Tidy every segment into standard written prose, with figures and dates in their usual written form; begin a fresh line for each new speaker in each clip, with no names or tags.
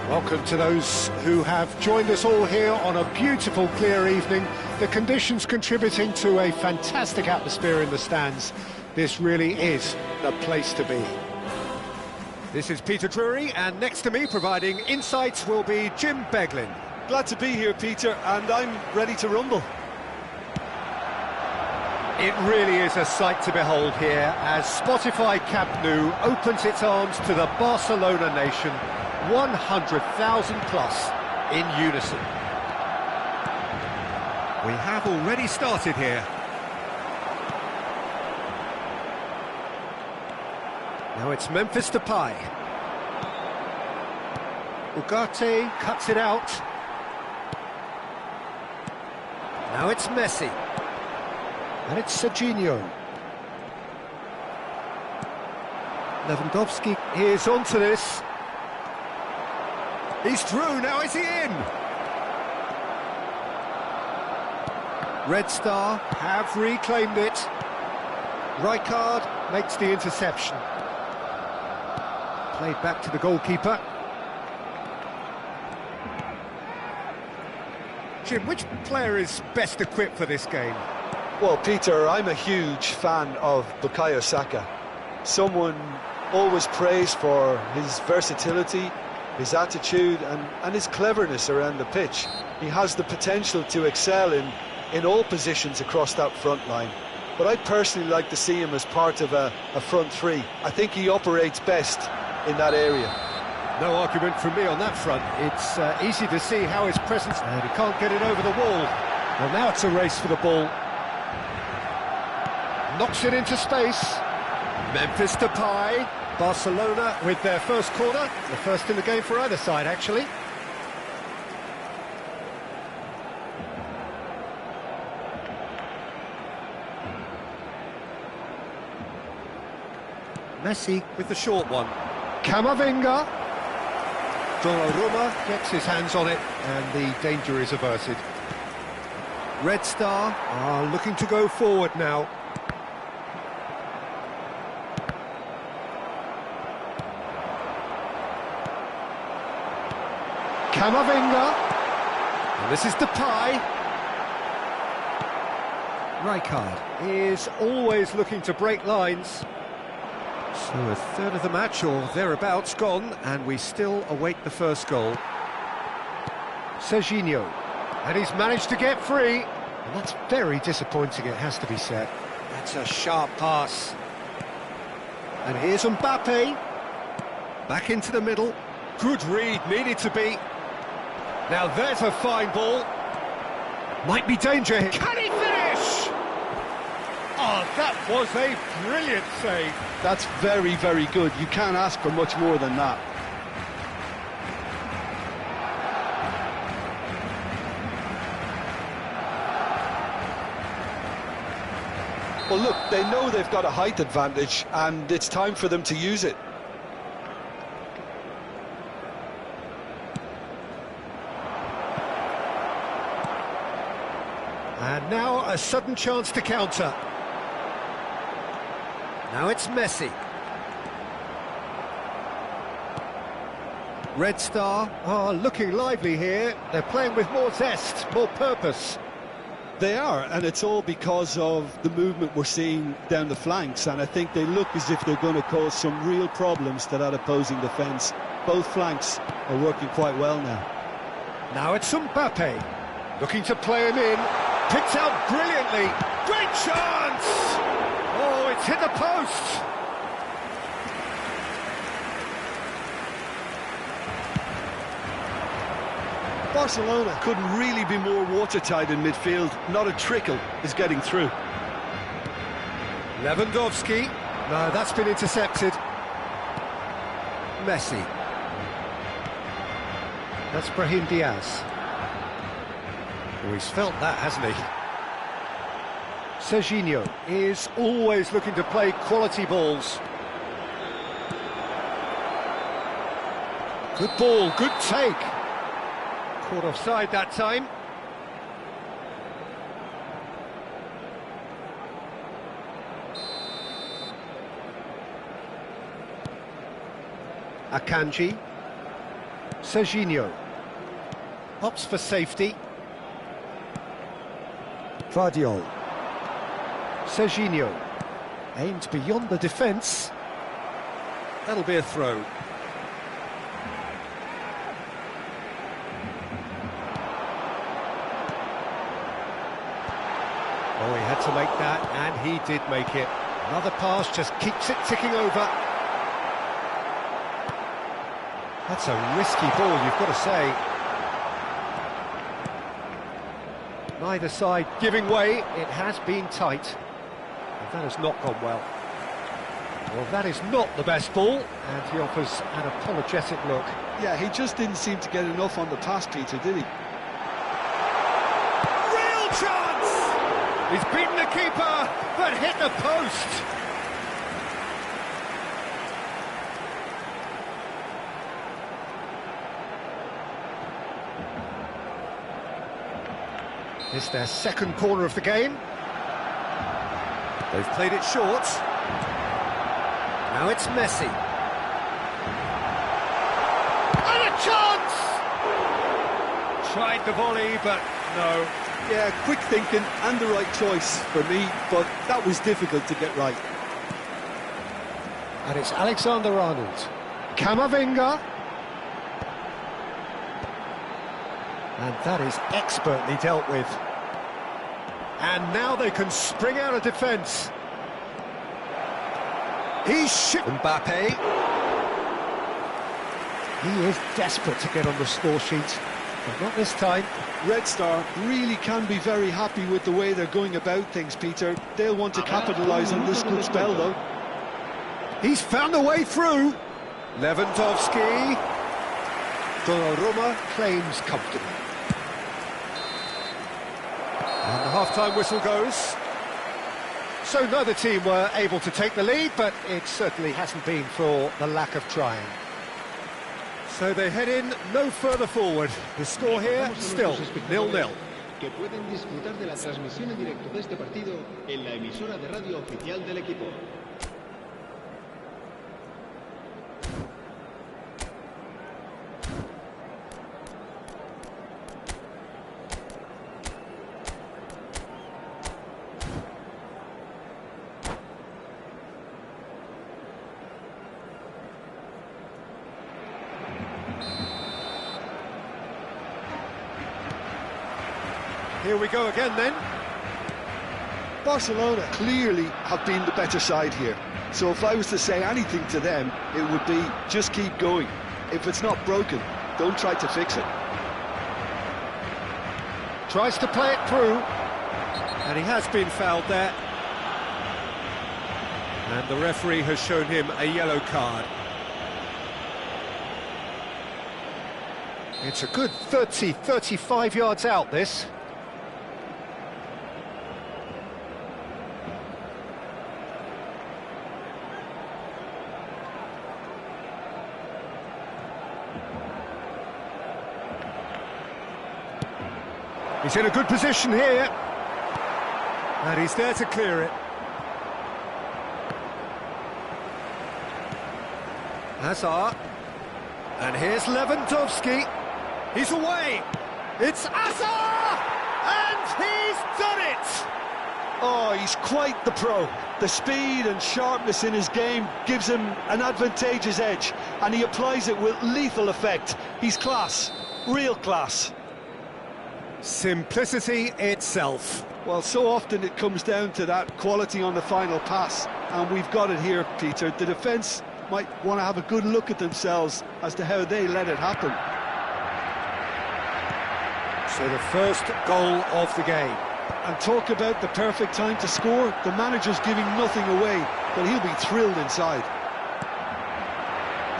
Welcome to those who have joined us all here on a beautiful, clear evening. The conditions contributing to a fantastic atmosphere in the stands. This really is the place to be. This is Peter Drury, and next to me providing insights will be Jim Beglin.
Glad to be here, Peter, and I'm ready to rumble.
It really is a sight to behold here as Spotify Camp Nou opens its arms to the Barcelona nation, 100,000 plus in unison. We have already started here. Now it's Memphis Depay. Ugarte cuts it out. Now it's Messi. And it's Serginho. Lewandowski is onto this. He's through, now is he in? Red Star have reclaimed it. Rijkaard makes the interception. Played back to the goalkeeper. Jim, which player is best equipped for this game?
Well, Peter, I'm a huge fan of Bukayo Saka. Someone always praised for his versatility, his attitude and his cleverness around the pitch. He has the potential to excel in all positions across that front line. But I personally like to see him as part of a front three. I think he operates best in that area.
No argument from me on that front. It's easy to see how his presence... And he can't get it over the wall. Well, now it's a race for the ball. Knocks it into space. Memphis Depay. Barcelona with their first corner. The first in the game for either side, actually. Messi with the short one. Camavinga. Donnarumma gets his hands on it, and the danger is averted. Red Star are looking to go forward now. Camavinga. And this is Depay. Rijkaard is always looking to break lines. So a third of the match or thereabouts gone, and we still await the first goal. Serginho, and he's managed to get free. And that's very disappointing, it has to be said. That's a sharp pass. And here's Mbappe. Back into the middle. Good read, needed to be. Now there's a fine ball. Might be danger here. Can he finish? Oh, that was a brilliant save.
That's very, very good. You can't ask for much more than that. Well, look, they know they've got a height advantage, and it's time for them to use it.
And now a sudden chance to counter. Now it's Messi. Red Star are looking lively here. They're playing with more zest, more purpose.
They are, and it's all because of the movement we're seeing down the flanks, and I think they look as if they're going to cause some real problems to that opposing defence. Both flanks are working quite well now.
Now it's Mbappe, looking to play him in. Picked out brilliantly. Great chance! Oh, it's hit the post!
Barcelona couldn't really be more watertight in midfield. Not a trickle is getting through.
Lewandowski. No, that's been intercepted. Messi. That's Brahim Diaz. Oh, he's felt that, hasn't he? Serginho is always looking to play quality balls. Good ball, good take. Caught offside that time. Akanji. Serginho. Opts for safety. Vardiol. Serginho. Aimed beyond the defence. That'll be a throw. Oh, he had to make that, and he did make it. Another pass just keeps it ticking over. That's a risky ball, you've got to say. Neither side giving way. It has been tight. And that has not gone well. Well, that is not the best ball, and he offers an apologetic look.
Yeah, he just didn't seem to get enough on the pass, Peter, did he?
Real chance! He's beaten the keeper, but hit the post. It's their second corner of the game. They've played it short. Now it's Messi. And a chance! Tried the volley, but no.
Yeah, quick thinking and the right choice for me, but that was difficult to get right.
And it's Alexander-Arnold. Camavinga. And that is expertly dealt with. And now they can spring out of defence. He's Mbappe. He is desperate to get on the score sheet, but not this time.
Red Star really can be very happy with the way they're going about things, Peter. They'll want to capitalise on this good spell, though.
He's found a way through. Lewandowski. Donnarumma claims comfortably. And the half-time whistle goes. So neither team were able to take the lead, but it certainly hasn't been for the lack of trying. So they head in no further forward. The score here, still 0-0.
Que pueden disfrutar de la transmisión en directo de este partido en la emisora de radio oficial del equipo.
Here we go again then.
Barcelona clearly have been the better side here. So if I was to say anything to them, it would be just keep going. If it's not broken, don't try to fix it.
Tries to play it through. And he has been fouled there. And the referee has shown him a yellow card. It's a good 30, 35 yards out, this. He's in a good position here. And he's there to clear it. Hazard. And here's Lewandowski. He's away. It's Hazard! And he's done it!
Oh, he's quite the pro. The speed and sharpness in his game gives him an advantageous edge, and he applies it with lethal effect. He's class, real class.
Simplicity itself.
Well, so often it comes down to that quality on the final pass, and we've got it here, Peter. The defence might want to have a good look at themselves as to how they let it happen.
So the first goal of the game.
And talk about the perfect time to score. The manager's giving nothing away, but he'll be thrilled inside.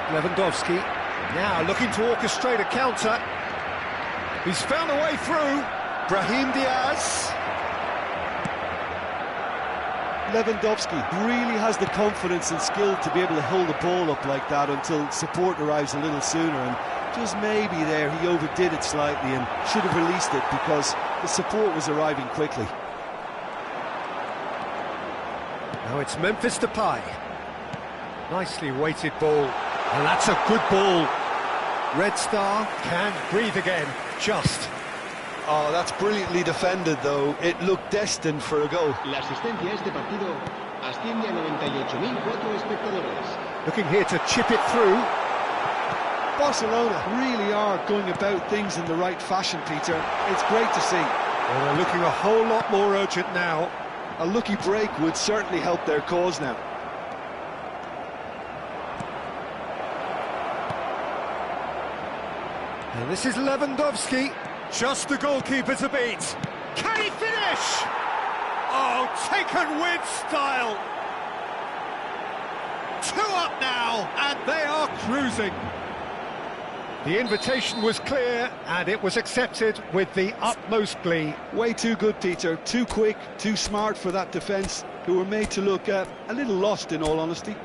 Lewandowski now looking to orchestrate a counter. He's found a way through. Brahim Diaz.
Lewandowski really has the confidence and skill to be able to hold the ball up like that until support arrives a little sooner, and just maybe there he overdid it slightly and should have released it because the support was arriving quickly.
Now it's Memphis Depay. Nicely weighted ball, and that's a good ball. Red Star can breathe again, just.
Oh, that's brilliantly defended, though. It looked destined for a goal.
La asistencia a este partido asciende a 98.004 espectadores.
Looking here to chip it through.
Barcelona really are going about things in the right fashion, Peter. It's great to see.
Well, they're looking a whole lot more urgent now.
A lucky break would certainly help their cause now.
And this is Lewandowski. Just the goalkeeper to beat. Can he finish? Oh, taken with style. 2 up now, and they are cruising. The invitation was clear, and it was accepted with the utmost glee.
Way too good, Peter. Too quick, too smart for that defence, who were made to look a little lost, in all honesty.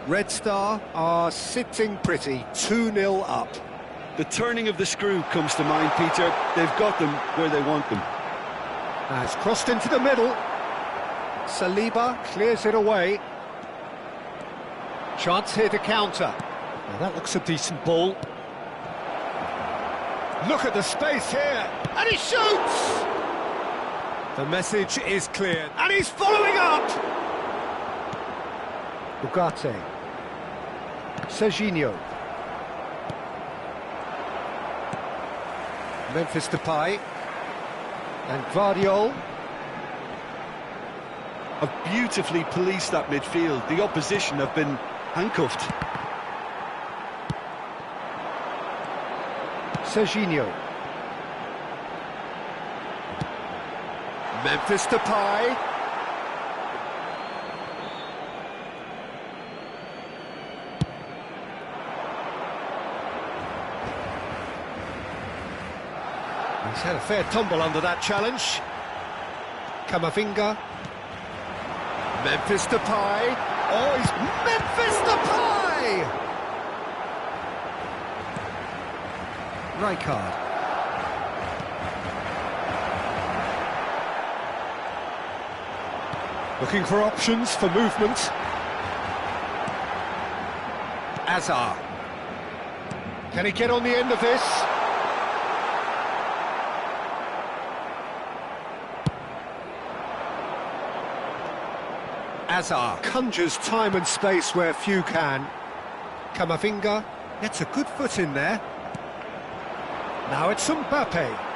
Red Star are sitting pretty, 2-0 up.
The turning of the screw comes to mind, Peter. They've got them where they want them.
It's crossed into the middle. Saliba clears it away. Chance here to counter. Now that looks a decent ball. Look at the space here, and he shoots! The message is clear, and he's following up! Ugarte. Serginho. Memphis Depay. And Guardiola.
Have beautifully policed that midfield. The opposition have been handcuffed.
Serginho. Memphis Depay. He's had a fair tumble under that challenge. Camavinga. Memphis Depay. Oh, he's Memphis Depay! Rijkaard. Looking for options for movement. Azar. Can he get on the end of this? Azar conjures time and space where few can. Camavinga gets a good foot in there. Now it's Mbappe.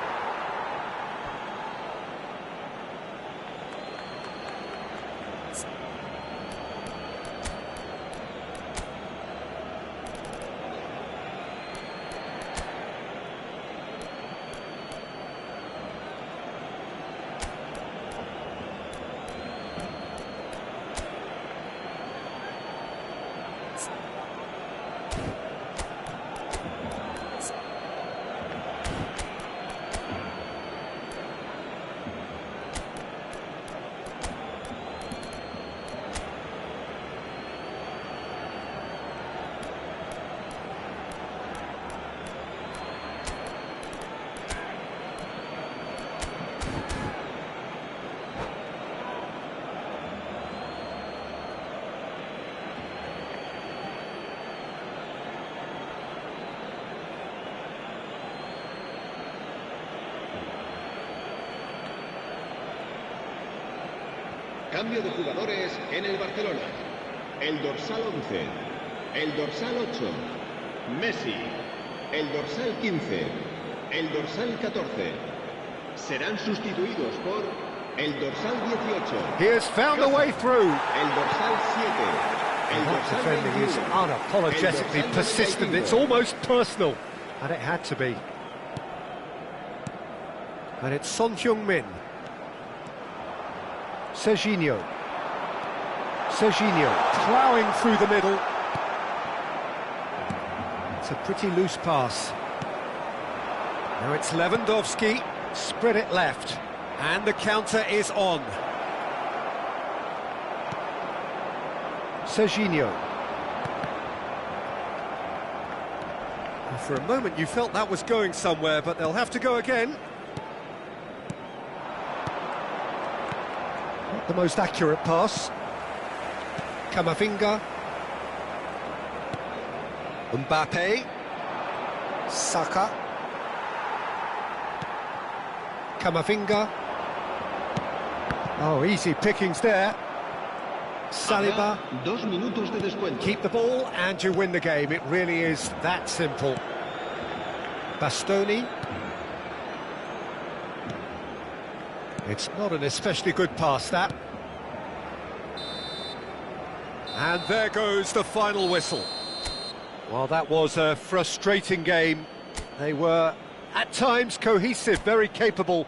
Cambio de jugadores en el Barcelona. El dorsal 11, el dorsal 8, Messi, el dorsal 15, el dorsal 14. Serán sustituidos por el dorsal 18.
He has found a way through.
El dorsal 7. El
That
dorsal
defending is
21.
unapologetically
El dorsal
persistent.
35.
It's almost personal. And it had to be. And it's Son Heung-min. Serginho. Serginho ploughing through the middle. It's a pretty loose pass. Now it's Lewandowski. Spread it left. And the counter is on. Serginho. For a moment you felt that was going somewhere, but they'll have to go again. Not the most accurate pass. Camavinga. Mbappe. Saka. Camavinga. Oh, easy pickings there. Saliba.
2 minutos de descuento.
Keep the ball and you win the game. It really is that simple. Bastoni. It's not an especially good pass, that. And there goes the final whistle. Well, that was a frustrating game. They were, at times, cohesive, very capable.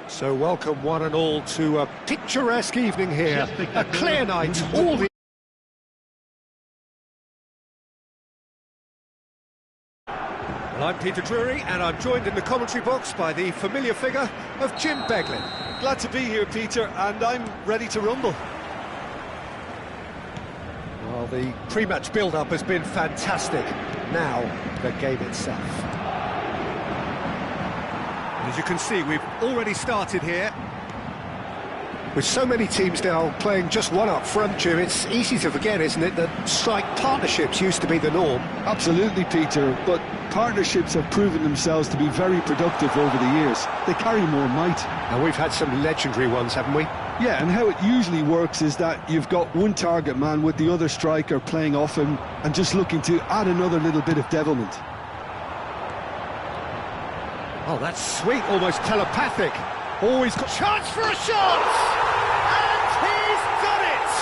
So welcome one and all to a picturesque evening here, a clear night, all the... Well, I'm Peter Drury and I'm joined in the commentary box by the familiar figure of Jim Beglin.
Glad to be here, Peter, and I'm ready to rumble.
Well, the pre-match build-up has been fantastic. Now, the game itself. As you can see, we've already started here. With so many teams now playing just one up front, Jim, it's easy to forget, isn't it, that strike partnerships used to be the norm.
Absolutely, Peter, but partnerships have proven themselves to be very productive over the years. They carry more might.
And we've had some legendary ones, haven't we?
Yeah, and how it usually works is that you've got one target man with the other striker playing off him and just looking to add another little bit of devilment.
Oh, that's sweet, almost telepathic. Always got chance for a shot! And he's done it!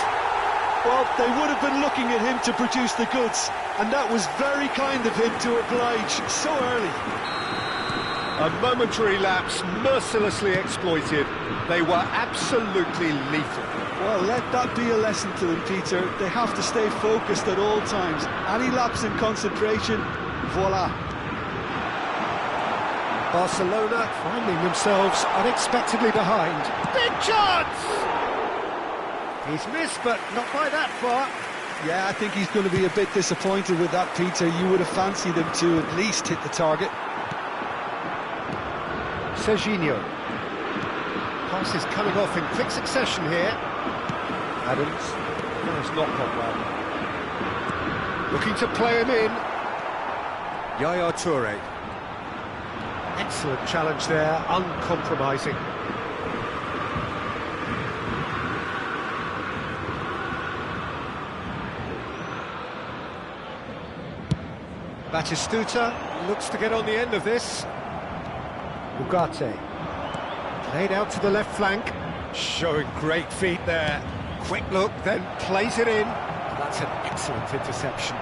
Well, they would have been looking at him to produce the goods, and that was very kind of him to oblige so early.
A momentary lapse, mercilessly exploited. They were absolutely lethal.
Well, let that be a lesson to them, Peter. They have to stay focused at all times. Any lapse in concentration, voila.
Barcelona finding themselves unexpectedly behind. Big chance! He's missed, but not by that far.
Yeah, I think he's going to be a bit disappointed with that, Peter. You would have fancied him to at least hit the target.
Serginho. Passes coming off in quick succession here. Adams. No, it's not gone well. Looking to play him in. YRPOWERTA. Excellent challenge there, uncompromising. Batistuta looks to get on the end of this. Ugarte. Played out to the left flank. Showing great feet there. Quick look, then plays it in. That's an excellent interception.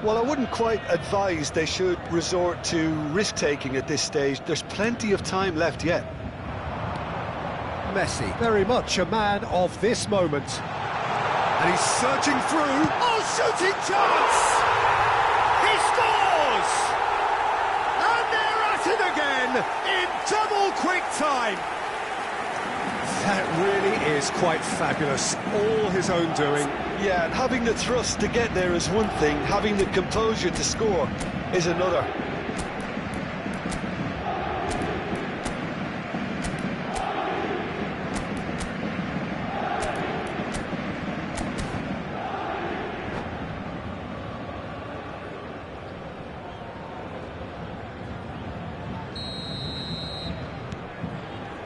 Well, I wouldn't quite advise they should resort to risk-taking at this stage. There's plenty of time left yet.
Messi, very much a man of this moment. And he's surging through. Oh, shooting chance! He scores! And they're at it again in double quick time. That really is quite fabulous. All his own doing.
Yeah, and having the thrust to get there is one thing, having the composure to score is another.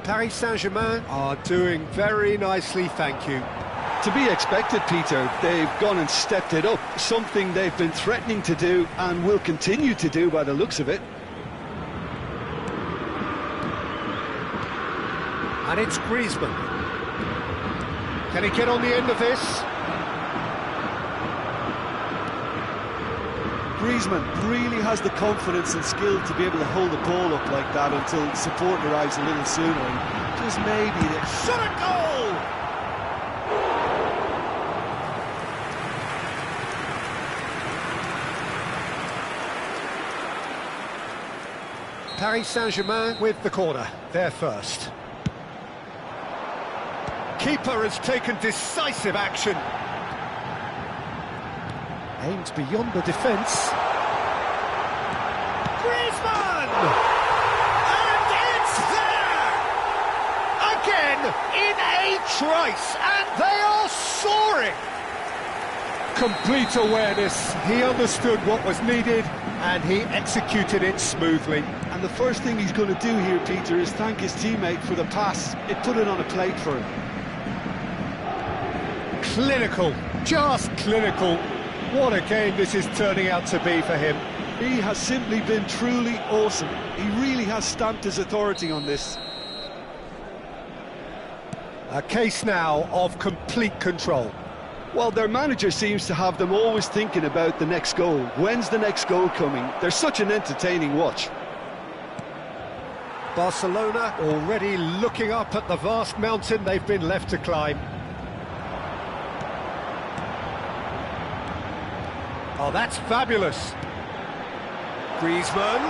Paris Saint-Germain are doing very nicely, thank you.
To be expected, Peter. They've gone and stepped it up, something they've been threatening to do and will continue to do by the looks of it.
And it's Griezmann. Can he get on the end of this?
Griezmann really has the confidence and skill to be able to hold the ball up like that until support arrives a little sooner, and just maybe the
shot at goal! Paris Saint-Germain with the corner, they're first. Keeper has taken decisive action. Aimed beyond the defence. Griezmann! And it's there! Again, in a trice, and they are soaring! Complete awareness. He understood what was needed, and he executed it smoothly.
And the first thing he's going to do here, Peter, is thank his teammate for the pass. It put it on a plate for him.
Clinical, just clinical. What a game this is turning out to be for him.
He has simply been truly awesome. He really has stamped his authority on this.
A case now of complete control.
Well, their manager seems to have them always thinking about the next goal. When's the next goal coming? They're such an entertaining watch.
Barcelona already looking up at the vast mountain they've been left to climb. Oh, that's fabulous. Griezmann.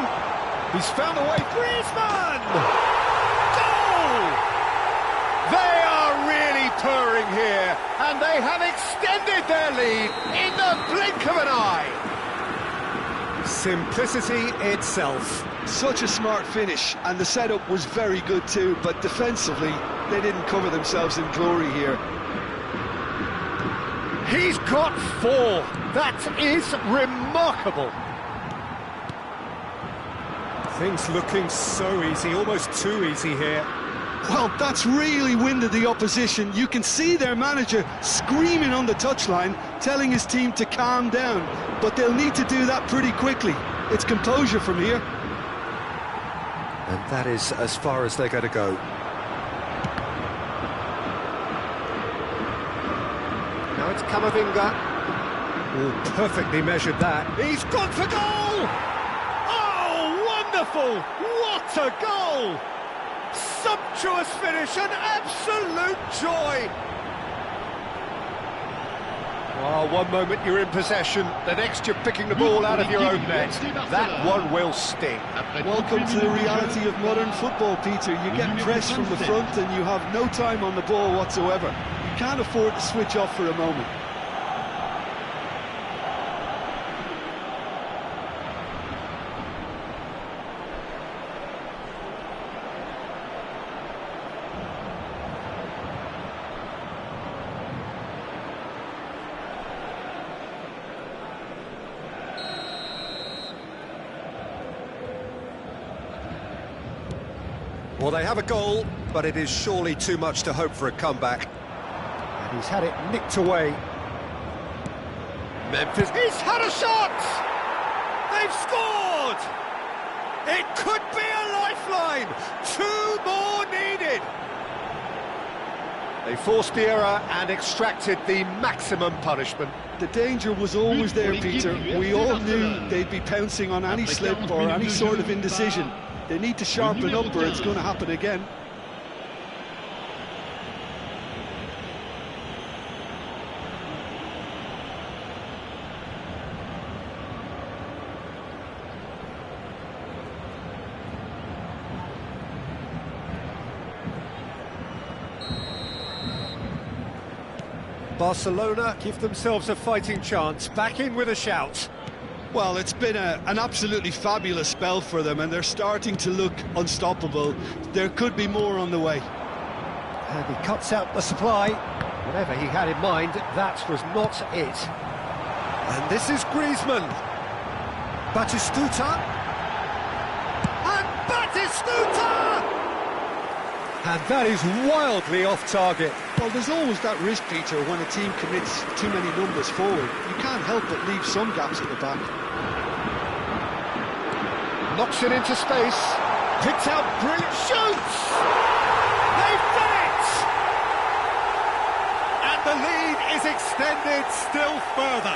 He's found a way. Griezmann! Goal! They are really purring here, and they have extended their lead in the blink of an eye. Simplicity itself.
Such a smart finish, and the setup was very good too, but defensively, they didn't cover themselves in glory here.
He's got 4. That is remarkable. Things looking so easy, almost too easy here.
Well, that's really winded the opposition. You can see their manager screaming on the touchline, telling his team to calm down. But they'll need to do that pretty quickly. It's composure from here.
And that is as far as they're going to go. Now it's Camavinga. Oh, perfectly measured that. He's gone for goal! Oh, wonderful! What a goal! Sumptuous finish, an absolute joy! Oh, one moment you're in possession, the next you're picking the ball out of your own net. That one will sting.
Welcome to the reality of modern football, Peter. You get pressed from the front and you have no time on the ball whatsoever. You can't afford to switch off for a moment.
Well, they have a goal, but it is surely too much to hope for a comeback. And he's had it nicked away. Memphis, he's had a shot! They've scored! It could be a lifeline! 2 more needed! They forced the error and extracted the maximum punishment.
The danger was always there, Peter. We all knew they'd be pouncing on any slip or any sort of indecision. They need to sharpen up or it's going to happen again.
Barcelona give themselves a fighting chance, back in with a shout.
Well, it's been an absolutely fabulous spell for them and they're starting to look unstoppable. There could be more on the way.
And he cuts out the supply. Whatever he had in mind, that was not it. And this is Griezmann. Batistuta. And Batistuta! And that is wildly off target.
Well, there's always that risk, Peter, when a team commits too many numbers forward. You can't help but leave some gaps at the back.
Knocks it into space. Picks out brilliant shoots! They've done it! And the lead is extended still further.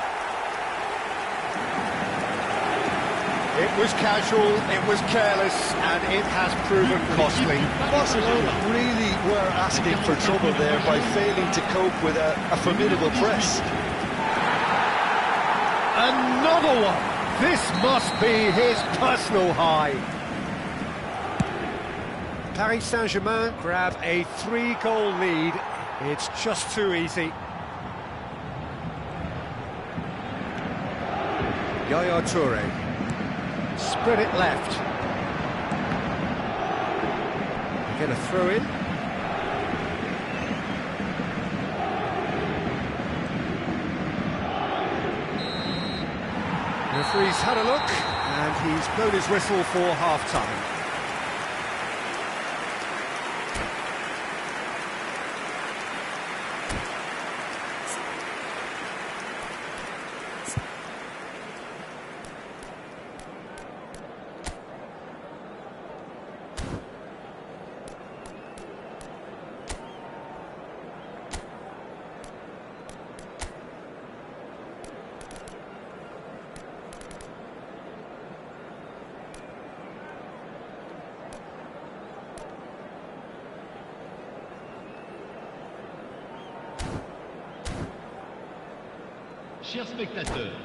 It was casual, it was careless, and it has proven costly.
Barcelona really were asking for trouble there by failing to cope with a formidable press.
Another one! This must be his personal high. Paris Saint-Germain grab a 3-goal lead. It's just too easy. YRPOWERTA. Spread it left. They get a throw in. The referee's had a look and he's blown his whistle for half-time.
Chers spectateurs,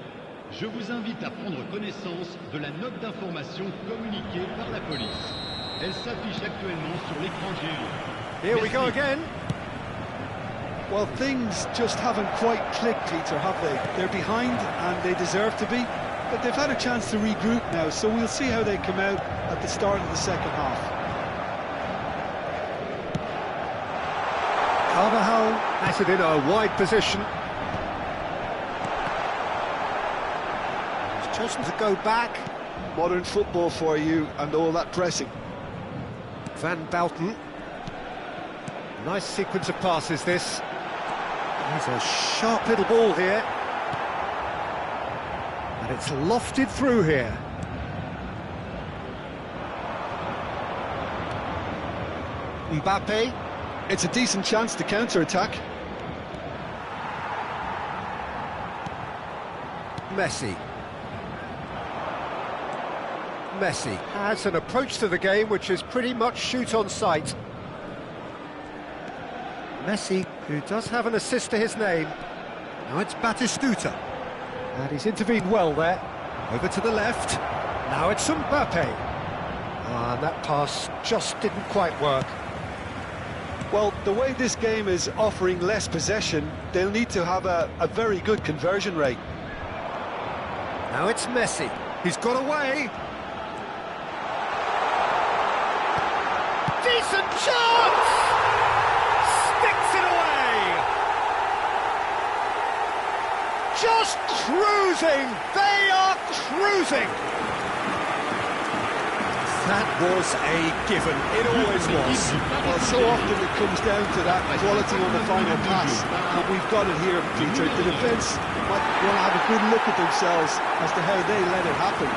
je vous invite à prendre connaissance de la note d'information communiquée par la police. Elle s'affiche actuellement sur l'écran géant.
Here we go again.
Well, things just haven't quite clicked, Peter, have they? They're behind and they deserve to be, but they've had a chance to regroup now, so we'll see how they come out at the start of the second half.
Carvajal has it in a wide position. He's chosen to go back.
Modern football for you and all that pressing.
Van Bouten. Nice sequence of passes, this. There's a sharp little ball here. And it's lofted through here. Mbappe.
It's a decent chance to counter-attack.
Messi. Messi has an approach to the game which is pretty much shoot on sight. Messi, who does have an assist to his name. Now it's Batistuta. And he's intervened well there. Over to the left. Now it's Mbappe. And that pass just didn't quite work.
Well, the way this game is offering less possession, they'll need to have a very good conversion rate.
Now it's Messi. He's got away. Decent chance! Sticks it away! Just cruising! They are cruising! That was a given. It always was.
Well, so often it comes down to that quality on the final pass, but we've got it here, Peter. The defence might want to have a good look at themselves as to how they let it happen.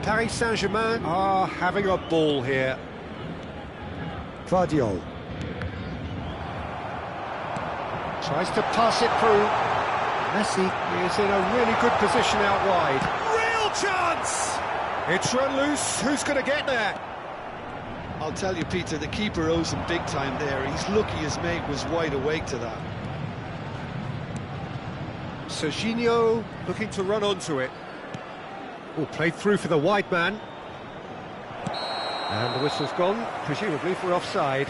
Paris Saint-Germain are having a ball here. Guardiola tries to pass it through. Messi is in a really good position out wide. Real chance! It's run loose. Who's going to get there?
I'll tell you, Peter, the keeper owes him big time there. He's lucky his mate was wide awake to that.
Serginho looking to run onto it. Oh, played through for the wide man. And the whistle's gone, presumably for offside.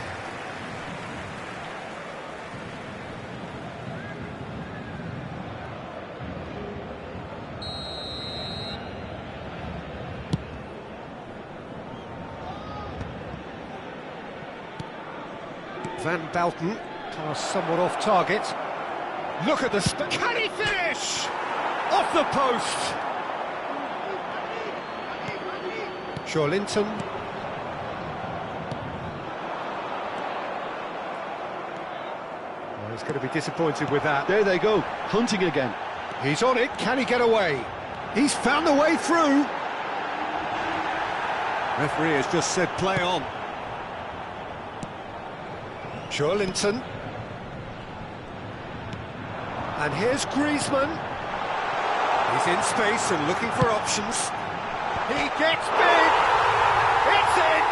Van Balten, pass somewhat off target. Look at the can he finish? Off the post! Linton. Well, he's going to be disappointed with that.
There they go, hunting again.
He's on it, can he get away? He's found the way through! Referee has just said play on. Linton. And here's Griezmann. He's in space and looking for options. He gets big! It's in!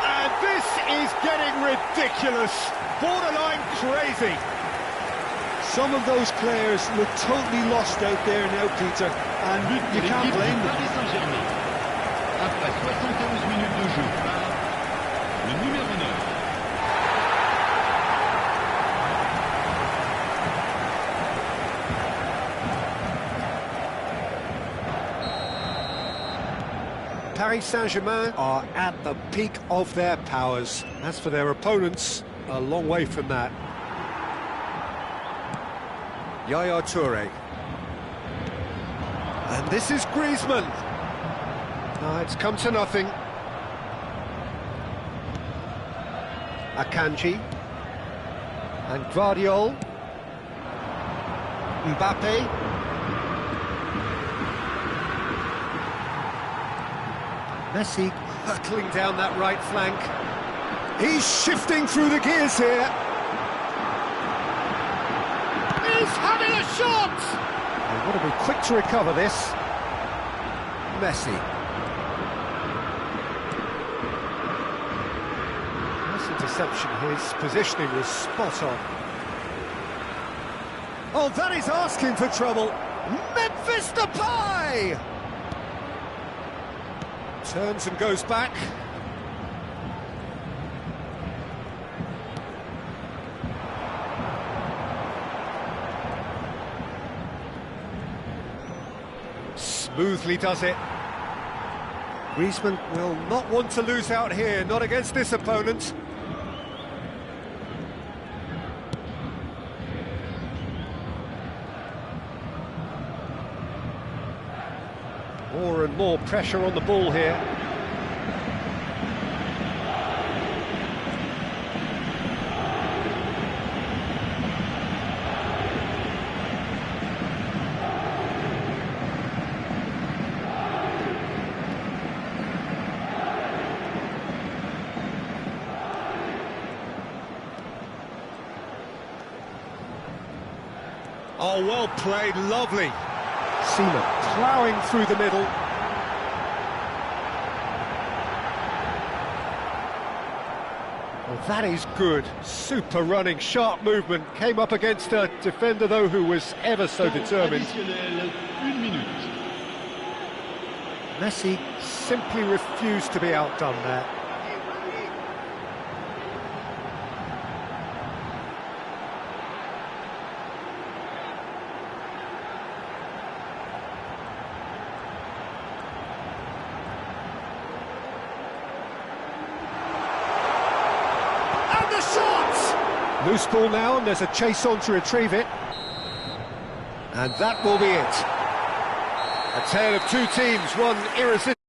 And this is getting ridiculous! Borderline crazy!
Some of those players look totally lost out there now, Peter, and you can't blame them.
Paris Saint-Germain. Après 71 minutes de jeu par le numéro 9.
Paris Saint-Germain are at the peak of their powers. As for their opponents, a long way from that. YRPOWERTA. And this is Griezmann. No, it's come to nothing. Akanji. And Guardiola. Mbappe. Messi hurtling down that right flank. He's shifting through the gears here. He's having a shot! They've got to be quick to recover this. Messi. Nice interception. His positioning was spot on. Oh, that is asking for trouble. Memphis Depay! Turns and goes back. Smoothly does it. Griezmann will not want to lose out here, not against this opponent. More and more pressure on the ball here. Oh, well played, lovely. Seaman ploughing through the middle. Well, that is good. Super running, sharp movement. Came up against a defender, though, who was ever so determined. Messi simply refused to be outdone there. Loose ball now, and there's a chase on to retrieve it. And that will be it. A tale of two teams, one irresistible.